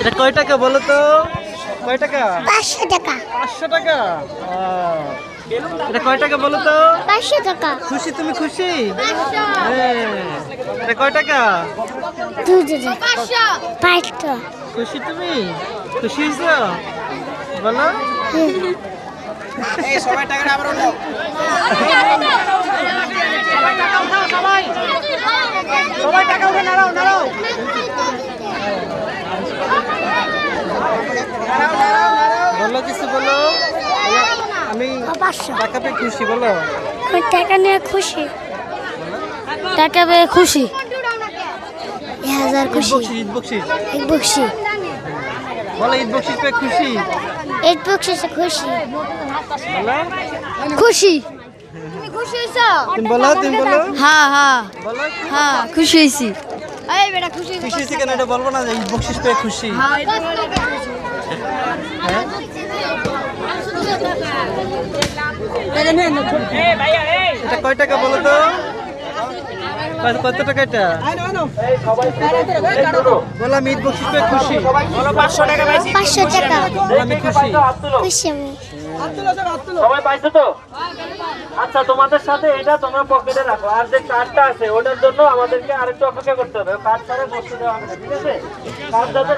এটা কয় টাকা বলো তো? কয় টাকা? 500 টাকা। 500 টাকা। এটা কয় টাকা বলো তো? 500 টাকা। খুশি তুমি খুশি? হ্যাঁ। এটা কয় টাকা? 200 500। খুশি তুমি? খুশি হয়েছো? বলো। এই সবাই টাকাটা আবার উঠাও। সবাই টাকা উঠে নাড়াও নাড়াও। বলো কিছু বলো। আমি 500 টাকা পেয়ে খুশি বলো। টাকা নিয়ে খুশি। টাকা পেয়ে খুশি। 1000 খুশি। ঈদ বকশিস। ঈদ বকশি। বলো ঈদ বকশিস পেয়ে খুশি। ঈদ বকশিসে খুশি। বলো। খুশি। তুমি খুশি হইছো? তুমি বলো তুমি বলো। হ্যাঁ হ্যাঁ বলো। হ্যাঁ খুশি হইছি। এই বেটা খুশি খুশি হয়েছি কেন এটা বলবো না যে ঈদ বকশিস পেয়ে খুশি। হ্যাঁ? এটা কয় টাকা বলো তো? কত টাকা এটা? বলো আমি ঈদ বকশিস পেয়ে খুশি। 500 টাকা পাইছি। 500 টাকা। বলো আমি খুশি। খুশি আমি। সবাই পাইছো তো? আচ্ছা তোমাদের সাথে এটা তোমরা পকেটে রাখো, আর যে কার্ডটা আছে ওটার জন্য আমাদেরকে আরেকটু অপেক্ষা করতে হবে। কার্ড ছাড়া বসতে দেওয়া হবে না, ঠিক আছে? কার্ড যাতে